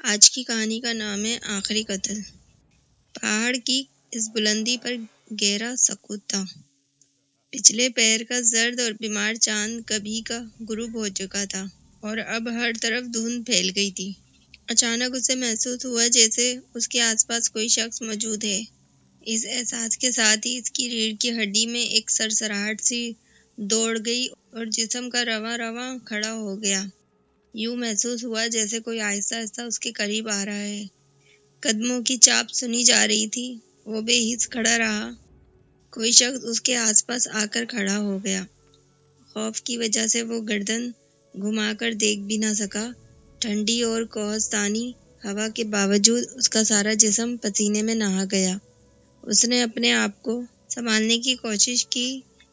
آج کی کہانی کا نام ہے آخری قتل۔ پہاڑ کی اس بلندی پر گہرا سکوت تھا۔ پچھلے پہر کا زرد اور بیمار چاند کبھی کا غروب ہو چکا تھا اور اب ہر طرف دھند پھیل گئی تھی۔ اچانک اسے محسوس ہوا جیسے اس کے آس پاس کوئی شخص موجود ہے۔ اس احساس کے ساتھ ہی اس کی ریڑھ کی ہڈی میں ایک سرسراہٹ سی دوڑ گئی اور جسم کا رواں رواں کھڑا ہو گیا۔ یوں محسوس ہوا جیسے کوئی آہستہ آہستہ اس کے قریب آ رہا ہے۔ قدموں کی چاپ سنی جا رہی تھی۔ وہ بے حس کھڑا رہا۔ کوئی شخص اس کے آس پاس آ کر کھڑا ہو گیا۔ خوف کی وجہ سے وہ گردن گھما کر دیکھ بھی نہ سکا۔ ٹھنڈی اور کوہستانی ہوا کے باوجود اس کا سارا جسم پسینے میں نہا گیا۔ اس نے اپنے آپ کو سنبھالنے کی کوشش کی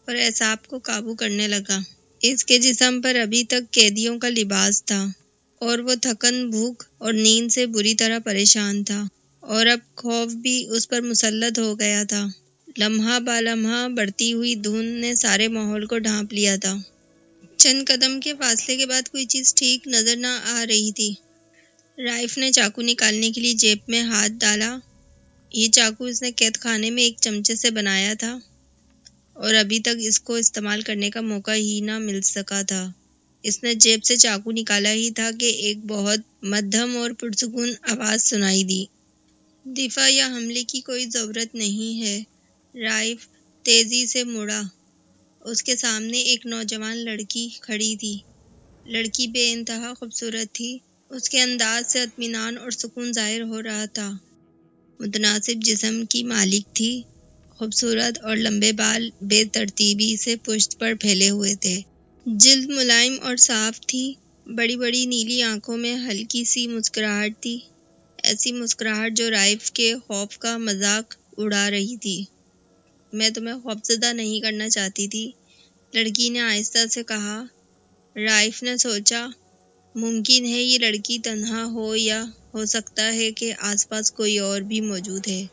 اور اعصاب کو قابو کرنے لگا۔ اس کے جسم پر ابھی تک قیدیوں کا لباس تھا اور وہ تھکن، بھوک اور نیند سے بری طرح پریشان تھا، اور اب خوف بھی اس پر مسلط ہو گیا تھا۔ لمحہ با لمحہ بڑھتی ہوئی دھند نے سارے ماحول کو ڈھانپ لیا تھا۔ چند قدم کے فاصلے کے بعد کوئی چیز ٹھیک نظر نہ آ رہی تھی۔ رائف نے چاقو نکالنے کے لیے جیب میں ہاتھ ڈالا۔ یہ چاقو اس نے قید خانے میں ایک چمچے سے بنایا تھا اور ابھی تک اس کو استعمال کرنے کا موقع ہی نہ مل سکا تھا۔ اس نے جیب سے چاقو نکالا ہی تھا کہ ایک بہت مدھم اور پرسکون آواز سنائی دی۔ دفاع یا حملے کی کوئی ضرورت نہیں ہے۔ رائف تیزی سے مڑا۔ اس کے سامنے ایک نوجوان لڑکی کھڑی تھی۔ لڑکی بے انتہا خوبصورت تھی۔ اس کے انداز سے اطمینان اور سکون ظاہر ہو رہا تھا۔ متناسب جسم کی مالک تھی۔ خوبصورت اور لمبے بال بے ترتیبی سے پشت پر پھیلے ہوئے تھے۔ جلد ملائم اور صاف تھی۔ بڑی بڑی نیلی آنکھوں میں ہلکی سی مسکراہٹ تھی، ایسی مسکراہٹ جو رائف کے خوف کا مذاق اڑا رہی تھی۔ میں تمہیں خوفزدہ نہیں کرنا چاہتی تھی، لڑکی نے آہستہ سے کہا۔ رائف نے سوچا، ممکن ہے یہ لڑکی تنہا ہو یا ہو سکتا ہے کہ آس پاس کوئی اور بھی موجود ہے۔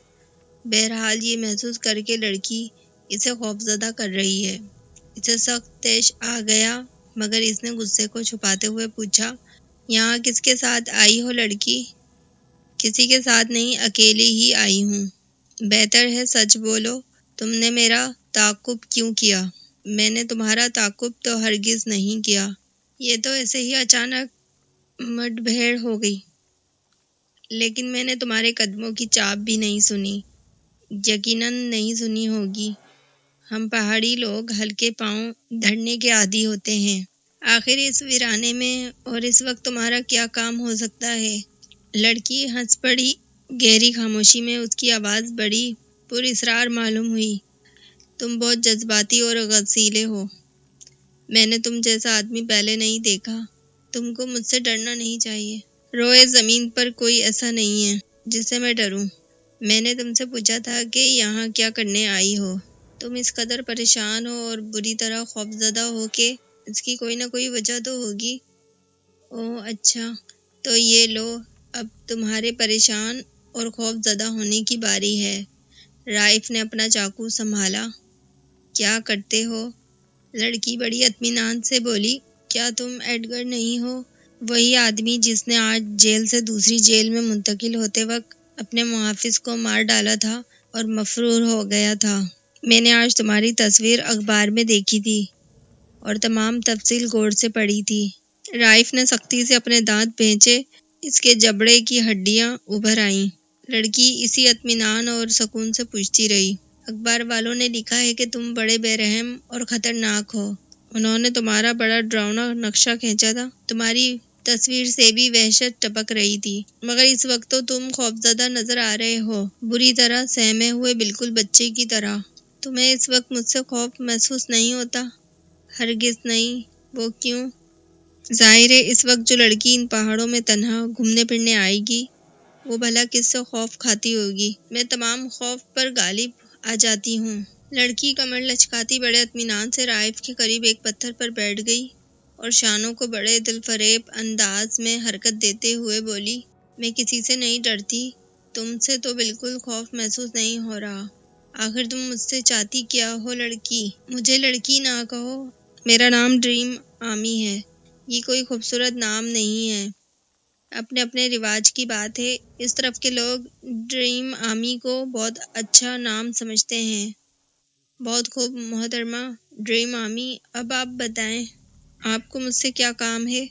بہرحال یہ محسوس کر کے لڑکی اسے خوفزدہ کر رہی ہے۔ اسے سخت طیش آ گیا، مگر اس نے غصے کو چھپاتے ہوئے پوچھا، یہاں کس کے ساتھ آئی ہو لڑکی؟ کسی کے ساتھ نہیں، اکیلے ہی آئی ہوں۔ بہتر ہے سچ بولو، تم نے میرا تعاقب کیوں کیا؟ میں نے تمہارا تعاقب تو ہرگز نہیں کیا۔ یہ تو ایسے ہی اچانک مڈ بھیڑ ہو گئی۔ لیکن میں نے تمہارے قدموں کی چاپ بھی نہیں سنی، یقیناً نہیں سنی ہوگی۔ ہم پہاڑی لوگ ہلکے پاؤں دھڑنے کے عادی ہوتے ہیں۔ آخر اس ویرانے میں اور اس وقت تمہارا کیا کام ہو سکتا ہے؟ لڑکی ہنس پڑی۔ گہری خاموشی میں اس کی آواز بڑی پر اسرار معلوم ہوئی۔ تم بہت جذباتی اور غصیلے ہو۔ میں نے تم جیسا آدمی پہلے نہیں دیکھا۔ تم کو مجھ سے ڈرنا نہیں چاہیے۔ روئے زمین پر کوئی ایسا نہیں ہے جس سے میں ڈروں۔ میں نے تم سے پوچھا تھا کہ یہاں کیا کرنے آئی ہو؟ تم اس قدر پریشان ہو اور بری طرح خوفزدہ ہو کہ اس کی کوئی نہ کوئی وجہ تو ہوگی۔ اوہ اچھا، تو یہ لو، اب تمہارے پریشان اور خوف زدہ ہونے کی باری ہے۔ رائف نے اپنا چاقو سنبھالا۔ کیا کرتے ہو؟ لڑکی بڑی اطمینان سے بولی، کیا تم ایڈگر نہیں ہو؟ وہی آدمی جس نے آج جیل سے دوسری جیل میں منتقل ہوتے وقت اپنے محافظ کو مار ڈالا تھا اور مفرور ہو گیا تھا۔ میں نے آج تمہاری تصویر اخبار میں دیکھی تھی اور تمام تفصیل غور سے پڑھی تھی۔ رائف نے سختی سے اپنے دانت بھینچے۔ اس کے جبڑے کی ہڈیاں ابھر آئیں۔ لڑکی اسی اطمینان اور سکون سے پوچھتی رہی، اخبار والوں نے لکھا ہے کہ تم بڑے بے رحم اور خطرناک ہو۔ انہوں نے تمہارا بڑا ڈراؤنا نقشہ کھینچا تھا۔ تمہاری تصویر سے بھی وحشت ٹپک رہی تھی، مگر اس وقت تو تم خوفزدہ نظر آ رہے ہو، بری طرح سہمے ہوئے، بالکل بچے کی طرح۔ تمہیں اس وقت مجھ سے خوف محسوس نہیں ہوتا؟ ہرگز نہیں۔ وہ کیوں؟ ظاہر ہے اس وقت جو لڑکی ان پہاڑوں میں تنہا گھومنے پھرنے آئے گی، وہ بھلا کس سے خوف کھاتی ہوگی؟ میں تمام خوف پر غالب آ جاتی ہوں۔ لڑکی کمر لچکاتی بڑے اطمینان سے رائف کے قریب ایک پتھر پر بیٹھ گئی اور شانوں کو بڑے دلفریب انداز میں حرکت دیتے ہوئے بولی، میں کسی سے نہیں ڈرتی۔ تم سے تو بالکل خوف محسوس نہیں ہو رہا۔ آخر تم مجھ سے چاہتی کیا ہو لڑکی؟ مجھے لڑکی نہ کہو، میرا نام ڈریم آمی ہے۔ یہ کوئی خوبصورت نام نہیں ہے۔ اپنے اپنے رواج کی بات ہے۔ اس طرف کے لوگ ڈریم آرمی کو بہت اچھا نام سمجھتے ہیں۔ بہت خوب محترمہ ڈریم آرمی، اب آپ بتائیں آپ کو مجھ سے کیا کام ہے؟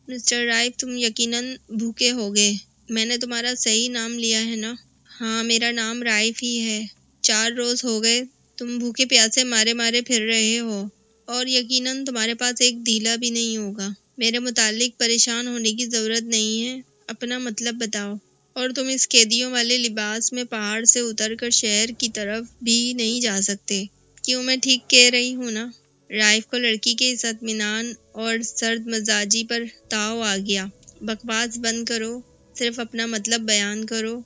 مسٹر رائف، تم یقیناً بھوکے ہوگے۔ میں نے تمہارا صحیح نام لیا ہے نا؟ ہاں، میرا نام رائف ہی ہے۔ 4 روز ہو گئے تم بھوکے پیاسے مارے مارے پھر رہے ہو، اور یقیناً تمہارے پاس ایک دھیلا بھی نہیں ہوگا۔ میرے متعلق پریشان ہونے کی ضرورت نہیں ہے، اپنا مطلب بتاؤ۔ اور تم اس قیدیوں والے لباس میں پہاڑ سے اتر کر شہر کی طرف بھی نہیں جا سکتے۔ کیوں، میں ٹھیک کہہ رہی ہوں نا؟ رائف کو لڑکی کے اس اطمینان اور سرد مزاجی پر تاؤ آ گیا۔ بکواس بند کرو، صرف اپنا مطلب بیان کرو۔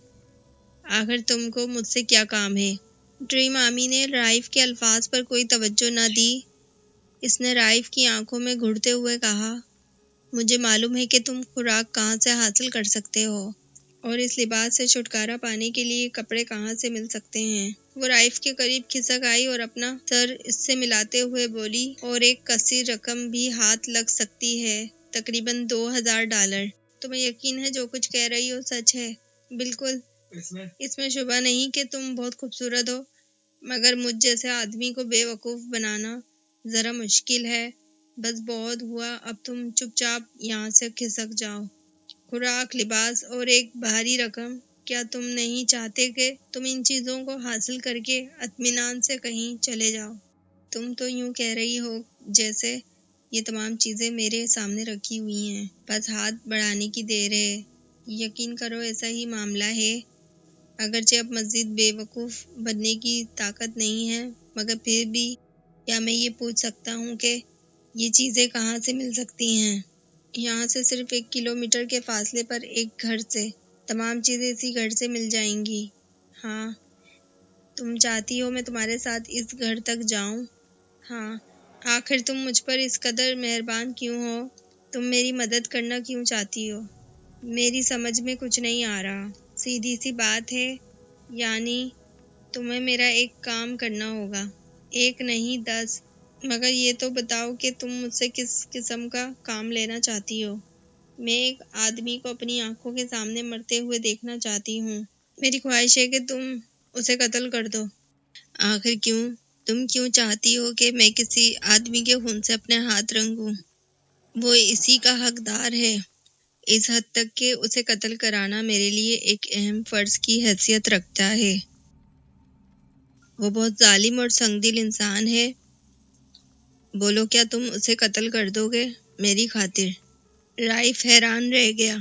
آخر تم کو مجھ سے کیا کام ہے؟ ڈریم آرمی نے رائف کے الفاظ پر کوئی توجہ نہ دی۔ اس نے رائف کی آنکھوں میں گھڑتے ہوئے کہا، مجھے معلوم ہے کہ تم خوراک کہاں سے حاصل کر سکتے ہو، اور اس لباس سے چھٹکارا پانے کے لیے کپڑے کہاں سے مل سکتے ہیں۔ وہ رائف کے قریب کھسک آئی اور اپنا سر اس سے ملاتے ہوئے بولی، اور ایک کثیر رقم بھی ہاتھ لگ سکتی ہے، تقریباً $2000۔ تمہیں یقین ہے جو کچھ کہہ رہی ہو سچ ہے؟ بالکل، اس میں شبہ نہیں کہ تم بہت خوبصورت ہو، مگر مجھ جیسے آدمی کو بے وقوف بنانا ذرا مشکل ہے۔ بس بہت ہوا، اب تم چپ چاپ یہاں سے کھسک جاؤ۔ خوراک، لباس اور ایک بھاری رقم، کیا تم نہیں چاہتے کہ تم ان چیزوں کو حاصل کر کے اطمینان سے کہیں چلے جاؤ؟ تم تو یوں کہہ رہی ہو جیسے یہ تمام چیزیں میرے سامنے رکھی ہوئی ہیں، بس ہاتھ بڑھانے کی دیر ہے۔ یقین کرو ایسا ہی معاملہ ہے، اگرچہ اب مزید بے وقوف بننے کی طاقت نہیں ہے، مگر پھر بھی کیا میں یہ پوچھ سکتا ہوں کہ یہ چیزیں کہاں سے مل سکتی ہیں؟ یہاں سے صرف 1 کلومیٹر کے فاصلے پر ایک گھر سے۔ تمام چیزیں اسی گھر سے مل جائیں گی۔ ہاں، تم چاہتی ہو میں تمہارے ساتھ اس گھر تک جاؤں؟ ہاں۔ آخر تم مجھ پر اس قدر مہربان کیوں ہو؟ تم میری مدد کرنا کیوں چاہتی ہو؟ میری سمجھ میں کچھ نہیں آ رہا۔ سیدھی سی بات ہے، یعنی تمہیں میرا ایک کام کرنا ہوگا۔ 1 نہیں 10۔ مگر یہ تو بتاؤ کہ تم مجھ سے کس قسم کا کام لینا چاہتی ہو؟ میں ایک آدمی کو اپنی آنکھوں کے سامنے مرتے ہوئے دیکھنا چاہتی ہوں۔ میری خواہش ہے کہ تم اسے قتل کر دو۔ آخر کیوں؟ تم کیوں چاہتی ہو کہ میں کسی آدمی کے خون سے اپنے ہاتھ رنگوں؟ وہ اسی کا حقدار ہے، اس حد تک کہ اسے قتل کرانا میرے لیے ایک اہم فرض کی حیثیت رکھتا ہے۔ وہ بہت ظالم اور سنگ دل انسان ہے۔ بولو، کیا تم اسے قتل کر دو گے میری خاطر؟ رائف حیران رہ گیا۔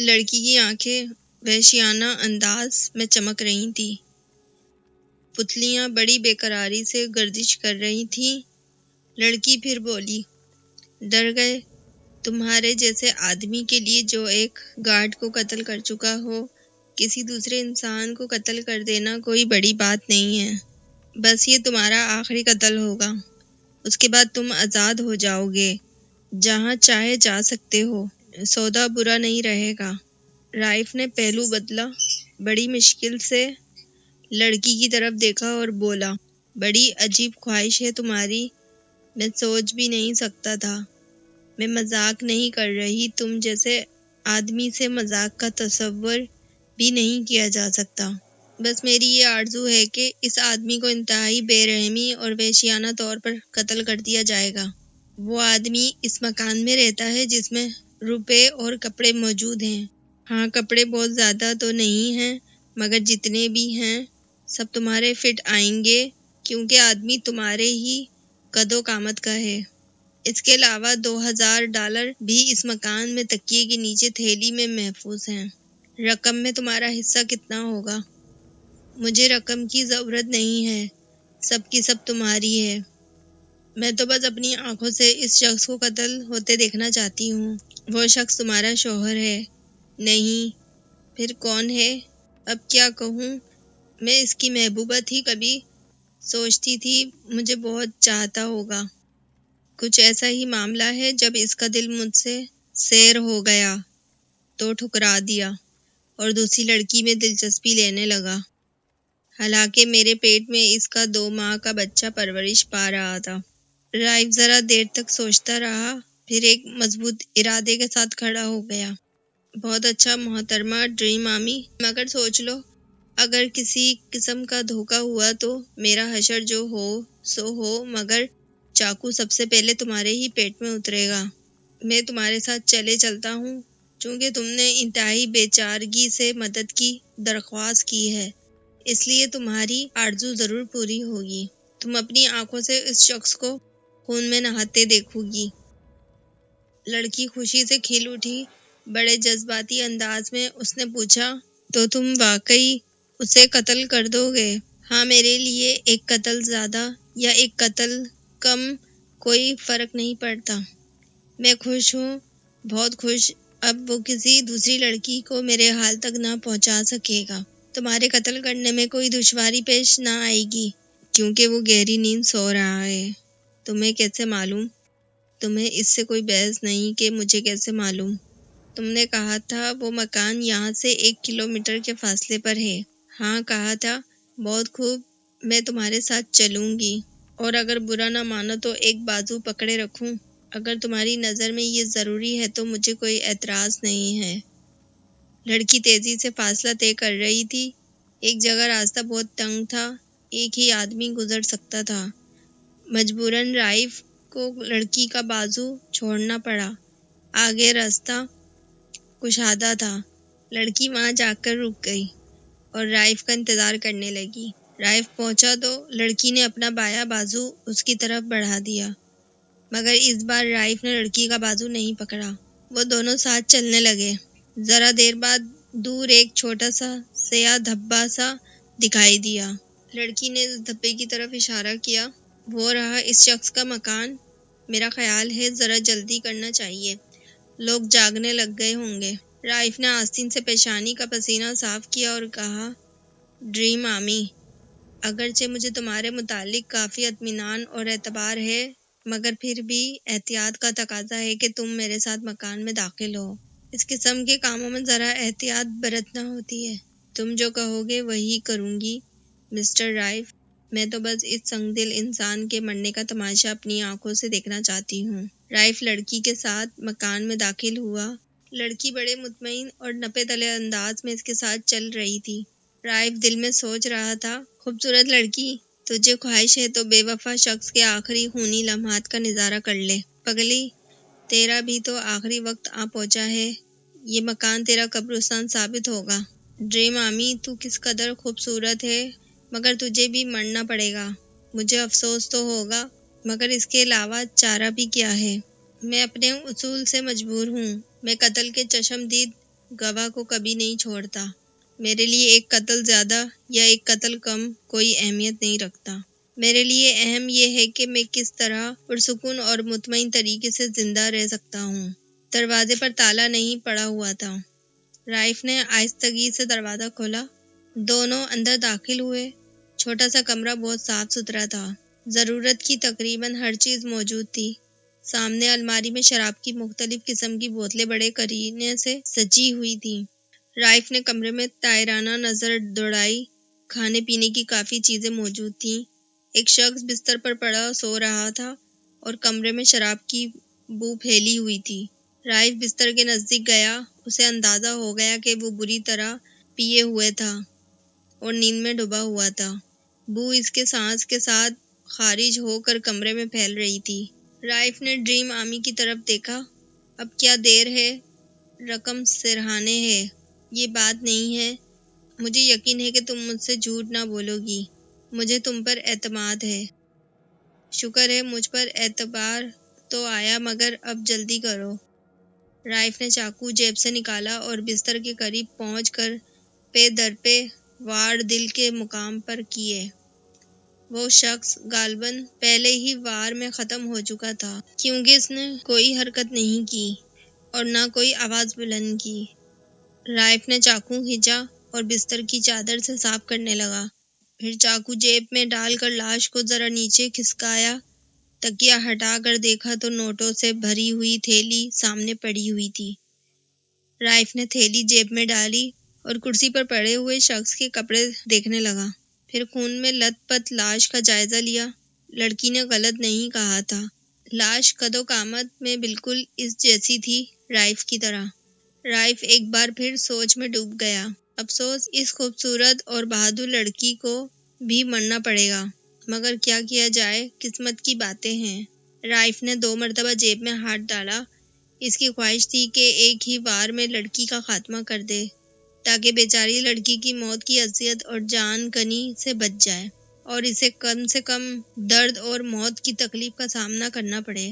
لڑکی کی آنکھیں وحشیانہ انداز میں چمک رہی تھیں، پتلیاں بڑی بے قراری سے گردش کر رہی تھیں۔ لڑکی پھر بولی، ڈر گئے؟ تمہارے جیسے آدمی کے لیے جو ایک گارڈ کو قتل کر چکا ہو، کسی دوسرے انسان کو قتل کر دینا کوئی بڑی بات نہیں ہے۔ بس یہ تمہارا آخری قتل ہوگا، اس کے بعد تم آزاد ہو جاؤ گے، جہاں چاہے جا سکتے ہو، سودا برا نہیں رہے گا۔ رائف نے پہلو بدلا، بڑی مشکل سے لڑکی کی طرف دیکھا اور بولا، بڑی عجیب خواہش ہے تمہاری، میں سوچ بھی نہیں سکتا تھا۔ میں مذاق نہیں کر رہی، تم جیسے آدمی سے مذاق کا تصور بھی نہیں کیا جا سکتا۔ بس میری یہ آرزو ہے کہ اس آدمی کو انتہائی بے رحمی اور وحشیانہ طور پر قتل کر دیا جائے گا۔ وہ آدمی اس مکان میں رہتا ہے جس میں روپے اور کپڑے موجود ہیں۔ ہاں، کپڑے بہت زیادہ تو نہیں ہیں، مگر جتنے بھی ہیں سب تمہارے فٹ آئیں گے، کیونکہ آدمی تمہارے ہی قد و قامت کا ہے۔ اس کے علاوہ $2000 بھی اس مکان میں تکیے کے نیچے تھیلی میں محفوظ ہیں۔ رقم میں تمہارا حصہ کتنا ہوگا؟ مجھے رقم کی ضرورت نہیں ہے، سب کی سب تمہاری ہے۔ میں تو بس اپنی آنکھوں سے اس شخص کو قتل ہوتے دیکھنا چاہتی ہوں۔ وہ شخص تمہارا شوہر ہے؟ نہیں۔ پھر کون ہے؟ اب کیا کہوں، میں اس کی محبوبہ تھی، کبھی سوچتی تھی مجھے بہت چاہتا ہوگا۔ کچھ ایسا ہی معاملہ ہے، جب اس کا دل مجھ سے سیر ہو گیا تو ٹھکرا دیا اور دوسری لڑکی میں دلچسپی لینے لگا۔ حالانکہ میرے پیٹ میں اس کا 2 ماہ کا بچہ پرورش پا رہا تھا۔ رائف ذرا دیر تک سوچتا رہا، پھر ایک مضبوط ارادے کے ساتھ کھڑا ہو گیا۔ بہت اچھا محترمہ ڈریم آمی، مگر سوچ لو اگر کسی قسم کا دھوکہ ہوا تو میرا حشر جو ہو سو ہو، مگر چاقو سب سے پہلے تمہارے ہی پیٹ میں اترے گا۔ میں تمہارے ساتھ چلتا ہوں چونکہ تم نے انتہائی بے چارگی سے مدد کی درخواست کی ہے، اس لیے تمہاری آرزو ضرور پوری ہوگی۔ تم اپنی آنکھوں سے اس شخص کو خون میں نہاتے دیکھو گی۔ لڑکی خوشی سے کھل اٹھی۔ بڑے جذباتی انداز میں اس نے پوچھا، تو تم واقعی اسے قتل کر دو گے؟ ہاں، میرے لیے ایک قتل زیادہ یا ایک قتل کم کوئی فرق نہیں پڑتا۔ میں خوش ہوں، بہت خوش۔ اب وہ کسی دوسری لڑکی کو میرے حال تک نہ پہنچا سکے گا۔ تمہارے قتل کرنے میں کوئی دشواری پیش نہ آئے گی کیونکہ وہ گہری نیند سو رہا ہے۔ تمہیں کیسے معلوم؟ تمہیں اس سے کوئی بحث نہیں کہ مجھے کیسے معلوم؟ تم نے کہا تھا وہ مکان یہاں سے 1 کلومیٹر کے فاصلے پر ہے۔ ہاں کہا تھا۔ بہت خوب، میں تمہارے ساتھ چلوں گی، اور اگر برا نہ مانو تو ایک بازو پکڑے رکھوں۔ اگر تمہاری نظر میں یہ ضروری ہے تو مجھے کوئی اعتراض نہیں ہے۔ لڑکی تیزی سے فاصلہ طے کر رہی تھی۔ ایک جگہ راستہ بہت تنگ تھا، ایک ہی آدمی گزر سکتا تھا۔ مجبوراً رائف کو لڑکی کا بازو چھوڑنا پڑا۔ آگے راستہ کشادہ تھا۔ لڑکی وہاں جا کر رک گئی اور رائف کا انتظار کرنے لگی۔ رائف پہنچا تو لڑکی نے اپنا بایاں بازو اس کی طرف بڑھا دیا، مگر اس بار رائف نے لڑکی کا بازو نہیں پکڑا۔ وہ دونوں ساتھ چلنے لگے۔ ذرا دیر بعد دور ایک چھوٹا سا سیاہ دھبا سا دکھائی دیا۔ لڑکی نے اس دھبے کی طرف اشارہ کیا۔ وہ رہا اس شخص کا مکان۔ میرا خیال ہے ذرا جلدی کرنا چاہیے، لوگ جاگنے لگ گئے ہوں گے۔ رائف نے آستین سے پیشانی کا پسینہ صاف کیا اور کہا، ڈریم آمی، اگرچہ مجھے تمہارے متعلق کافی اطمینان اور اعتبار ہے، مگر پھر بھی احتیاط کا تقاضا ہے کہ تم میرے ساتھ مکان میں داخل ہو۔ اس قسم کے کاموں میں ذرا احتیاط برتنا ہوتی ہے۔ تم جو کہو گے وہی کروں گی مسٹر رائف۔ میں تو بس اس سنگ دل انسان کے مرنے کا تماشا اپنی آنکھوں سے دیکھنا چاہتی ہوں۔ رائف لڑکی کے ساتھ مکان میں داخل ہوا۔ لڑکی بڑے مطمئن اور نپے تلے انداز میں اس کے ساتھ چل رہی تھی۔ رائف دل میں سوچ رہا تھا، خوبصورت لڑکی، تجھے خواہش ہے تو بے وفا شخص کے آخری خونی لمحات کا نظارہ کر لے۔ پگلی، تیرا بھی تو آخری وقت آ پہنچا ہے۔ یہ مکان تیرا قبرستان ثابت ہوگا۔ ڈریم آمی، تو کس قدر خوبصورت ہے، مگر تجھے بھی مرنا پڑے گا۔ مجھے افسوس تو ہوگا، مگر اس کے علاوہ چارہ بھی کیا ہے؟ میں اپنے اصول سے مجبور ہوں۔ میں قتل کے چشمدید گواہ کو کبھی نہیں چھوڑتا۔ میرے لیے ایک قتل زیادہ یا ایک قتل کم کوئی اہمیت نہیں رکھتا۔ میرے لیے اہم یہ ہے کہ میں کس طرح پرسکون اور مطمئن طریقے سے زندہ رہ سکتا ہوں۔ دروازے پر تالا نہیں پڑا ہوا تھا۔ رائف نے آہستگی سے دروازہ کھولا۔ دونوں اندر داخل ہوئے۔ چھوٹا سا کمرہ بہت صاف ستھرا تھا۔ ضرورت کی تقریباً ہر چیز موجود تھی۔ سامنے الماری میں شراب کی مختلف قسم کی بوتلیں بڑے قرینے سے سجی ہوئی تھیں۔ رائف نے کمرے میں طائرانہ نظر دوڑائی۔ کھانے پینے کی کافی چیزیں موجود تھیں۔ ایک شخص بستر پر پڑا سو رہا تھا اور کمرے میں شراب کی بو پھیلی ہوئی تھی۔ رائف بستر کے نزدیک گیا۔ اسے اندازہ ہو گیا کہ وہ بری طرح پیے ہوئے تھا اور نیند میں ڈوبا ہوا تھا۔ بو اس کے سانس کے ساتھ خارج ہو کر کمرے میں پھیل رہی تھی۔ رائف نے ڈریم آمی کی طرف دیکھا۔ اب کیا دیر ہے؟ رقم سرہانے ہے۔ یہ بات نہیں ہے۔ مجھے یقین ہے کہ تم مجھ سے جھوٹ نہ بولو گی۔ مجھے تم پر اعتماد ہے۔ شکر ہے، مجھ پر اعتبار تو آیا، مگر اب جلدی کرو۔ رائف نے چاقو جیب سے نکالا اور بستر کے قریب پہنچ کر پے در پے وار دل کے مقام پر کیے۔ وہ شخص غالباً پہلے ہی وار میں ختم ہو چکا تھا، کیونکہ اس نے کوئی حرکت نہیں کی اور نہ کوئی آواز بلند کی۔ رائف نے چاقو کھینچا اور بستر کی چادر سے صاف کرنے لگا۔ پھر چاقو جیب میں ڈال کر لاش کو ذرا نیچے کھسکایا۔ تکیہ ہٹا کر دیکھا تو نوٹوں سے بھری ہوئی تھیلی سامنے پڑی ہوئی تھی۔ رائف نے تھیلی جیب میں ڈالی اور کرسی پر پڑے ہوئے شخص کے کپڑے دیکھنے لگا۔ پھر خون میں لت پت لاش کا جائزہ لیا۔ لڑکی نے غلط نہیں کہا تھا۔ لاش قد و قامت میں بالکل اس جیسی تھی، رائف کی طرح۔ رائف ایک بار پھر سوچ میں ڈوب گیا۔ افسوس، اس خوبصورت اور بہادر لڑکی کو بھی مرنا پڑے گا، مگر کیا کیا جائے، قسمت کی باتیں ہیں۔ رائف نے 2 مرتبہ جیب میں ہاتھ ڈالا۔ اس کی خواہش تھی کہ ایک ہی وار میں لڑکی کا خاتمہ کر دے، تاکہ بیچاری لڑکی کی موت کی اذیت اور جان کنی سے بچ جائے، اور اسے کم سے کم درد اور موت کی تکلیف کا سامنا کرنا پڑے۔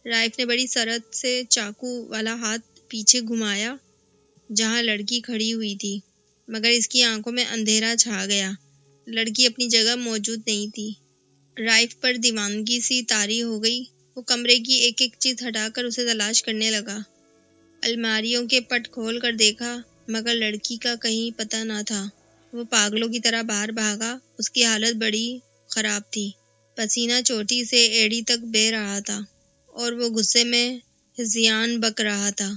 رائف نے بڑی سرعت سے چاقو والا ہاتھ پیچھے گھمایا جہاں لڑکی کھڑی ہوئی تھی، مگر اس کی آنکھوں میں اندھیرا چھا گیا۔ لڑکی اپنی جگہ موجود نہیں تھی۔ رائف پر دیوانگی سی طاری ہو گئی۔ وہ کمرے کی ایک ایک چیز ہٹا کر اسے تلاش کرنے لگا۔ الماریوں کے پٹ کھول کر دیکھا، مگر لڑکی کا کہیں پتہ نہ تھا۔ وہ پاگلوں کی طرح باہر بھاگا۔ اس کی حالت بڑی خراب تھی۔ پسینہ چوٹی سے ایڑی تک بہہ رہا تھا، اور وہ غصے میں ہذیان بک رہا تھا۔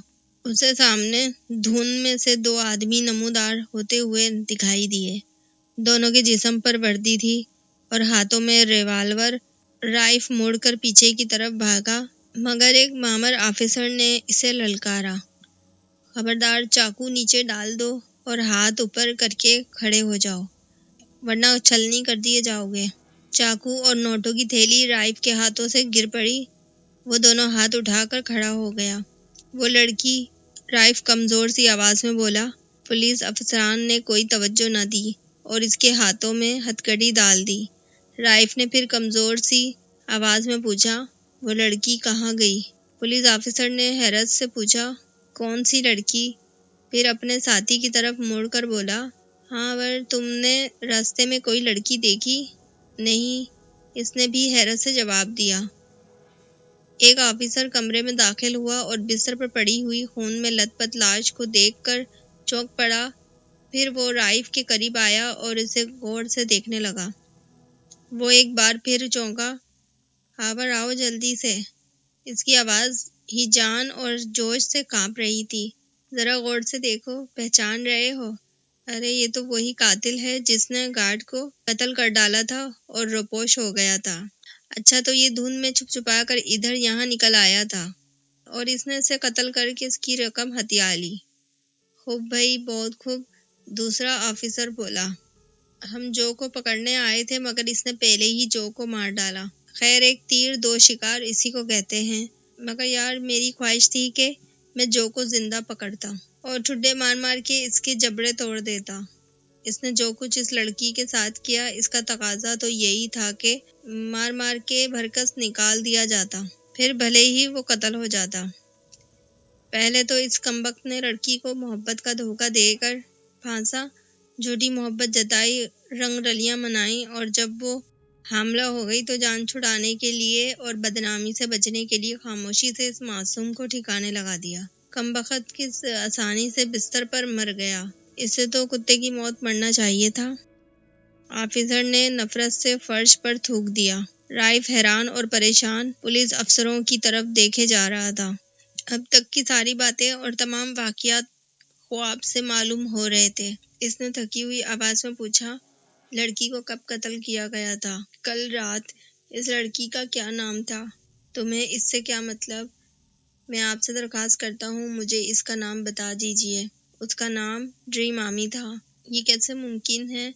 اسے سامنے دھند میں سے 2 آدمی نمودار ہوتے ہوئے دکھائی دیے۔ دونوں کے جسم پر وردی تھی اور ہاتھوں میں ریوالور۔ رائف مڑ کر پیچھے کی طرف بھاگا، مگر ایک مامر آفیسر نے اسے للکارا، خبردار، چاقو نیچے ڈال دو اور ہاتھ اوپر کر کے کھڑے ہو جاؤ، ورنہ چھلنی کر دیے جاؤ گے۔ چاقو اور نوٹوں کی تھیلی رائف کے ہاتھوں سے گر پڑی۔ وہ دونوں ہاتھ اٹھا کر کھڑا ہو گیا۔ وہ لڑکی، رائف کمزور سی آواز میں بولا۔ پولیس افسران نے کوئی توجہ نہ دی اور اس کے ہاتھوں میں ہتھکڑی ڈال دی۔ رائف نے پھر کمزور سی آواز میں پوچھا، وہ لڑکی کہاں گئی؟ پولیس آفیسر نے حیرت سے پوچھا، کون سی لڑکی؟ پھر اپنے ساتھی کی طرف مڑ کر بولا، ہاں، ور تم نے راستے میں کوئی لڑکی دیکھی؟ نہیں، اس نے بھی حیرت سے جواب دیا۔ ایک آفیسر کمرے میں داخل ہوا اور بستر پر پڑی ہوئی خون میں لت پت لاش کو دیکھ کر چونک پڑا۔ پھر وہ رائف کے قریب آیا اور اسے غور سے دیکھنے لگا۔ وہ ایک بار پھر چونکا۔ ہاور آؤ جلدی سے۔ اس کی آواز ہی جان اور جوش سے کانپ رہی تھی۔ ذرا غور سے دیکھو، پہچان رہے ہو؟ ارے یہ تو وہی قاتل ہے جس نے گارڈ کو قتل کر ڈالا تھا اور روپوش ہو گیا تھا۔ اچھا، تو یہ دھند میں چھپ چھپا کر ادھر یہاں نکل آیا تھا، اور اس نے اسے قتل کر کے اس کی رقم ہتھیا لی۔ خوب بھائی، بہت خوب، دوسرا آفیسر بولا۔ ہم جو کو پکڑنے آئے تھے، مگر اس نے پہلے ہی جو کو مار ڈالا۔ خیر، ایک تیر 2 شکار اسی کو کہتے ہیں۔ مگر یار، میری خواہش تھی کہ میں جو کو زندہ پکڑتا اور ٹھڈے مار مار کے اس کے جبڑے توڑ دیتا۔ اس نے جو کچھ اس لڑکی کے ساتھ کیا، اس کا تقاضا تو یہی تھا کہ مار مار کے بھرکس نکال دیا جاتا، پھر بھلے ہی وہ قتل ہو جاتا۔ پہلے تو اس کمبخت نے لڑکی کو محبت کا دھوکہ دے کر پھانسا، جھوٹی محبت جتائی، رنگ رلیاں منائیں، اور جب وہ حاملہ ہو گئی تو جان چھڑانے کے لیے اور بدنامی سے بچنے کے لیے خاموشی سے اس معصوم کو ٹھکانے لگا دیا۔ کمبخت کس آسانی سے بستر پر مر گیا، اسے تو کتے کی موت مرنا چاہیے تھا۔ آفیسر نے نفرت سے فرش پر تھوک دیا۔ رائف حیران اور پریشان پولیس افسروں کی طرف دیکھے جا رہا تھا۔ اب تک کی ساری باتیں اور تمام واقعات خواب سے معلوم ہو رہے تھے۔ اس نے تھکی ہوئی آواز میں پوچھا، لڑکی کو کب قتل کیا گیا تھا؟ کل رات۔ اس لڑکی کا کیا نام تھا؟ تمہیں اس سے کیا مطلب؟ میں آپ سے درخواست کرتا ہوں، مجھے اس کا نام بتا دیجیے۔ اس کا نام ڈریم آمی تھا۔ یہ کیسے ممکن ہے؟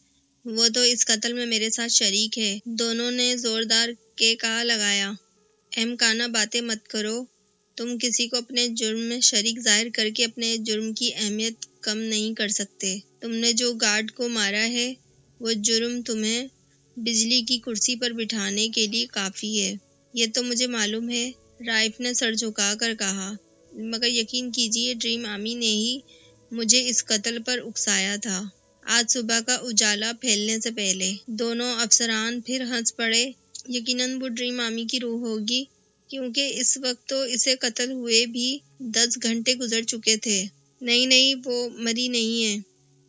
وہ تو اس قتل میں میرے ساتھ شریک ہے۔ دونوں نے زوردار کہا لگایا۔ احمقانہ باتیں مت کرو۔ تم کسی کو اپنے جرم میں شریک ظاہر کر کے اپنے جرم کی اہمیت کم نہیں کر سکتے۔ تم نے جو گارڈ کو مارا ہے، وہ جرم تمہیں بجلی کی کرسی پر بٹھانے کے لیے کافی ہے۔ یہ تو مجھے معلوم ہے، رائف نے سر جھکا کر کہا، مگر یقین کیجیے، ڈریم آمی نے ہی مجھے اس قتل پر اکسایا تھا، آج صبح کا اجالا پھیلنے سے پہلے۔ دونوں افسران پھر ہنس پڑے۔ یقیناً وہ ڈریم آمی کی روح ہوگی، کیونکہ اس وقت تو اسے قتل ہوئے بھی 10 گھنٹے گزر چکے تھے۔ نہیں، وہ مری نہیں ہے،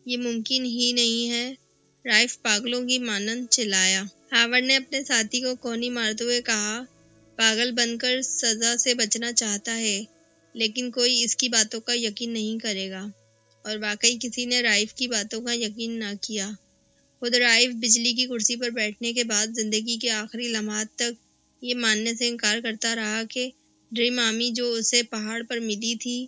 یہ ممکن ہی نہیں ہے، رائف پاگلوں کی مانند چلایا۔ ہاورڈ نے اپنے ساتھی کو کونی مارتے ہوئے کہا، پاگل بن کر سزا سے بچنا چاہتا ہے، لیکن کوئی اس کی باتوں کا یقین نہیں کرے گا۔ اور واقعی کسی نے رائف کی باتوں کا یقین نہ کیا۔ خود رائف بجلی کی کرسی پر بیٹھنے کے بعد زندگی کے آخری لمحات تک یہ ماننے سے انکار کرتا رہا کہ ڈریم آمی جو اسے پہاڑ پر ملی تھی،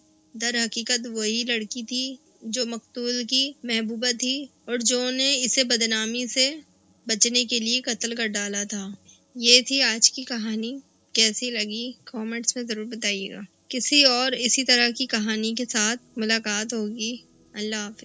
در حقیقت وہی لڑکی تھی جو مقتول کی محبوبہ تھی اور جو نے اسے بدنامی سے بچنے کے لیے قتل کر ڈالا تھا۔ یہ تھی آج کی کہانی۔ کیسی لگی کامنٹس میں ضرور بتائیے گا۔ کسی اور اسی طرح کی کہانی کے ساتھ ملاقات ہوگی۔ اللہ حافظ۔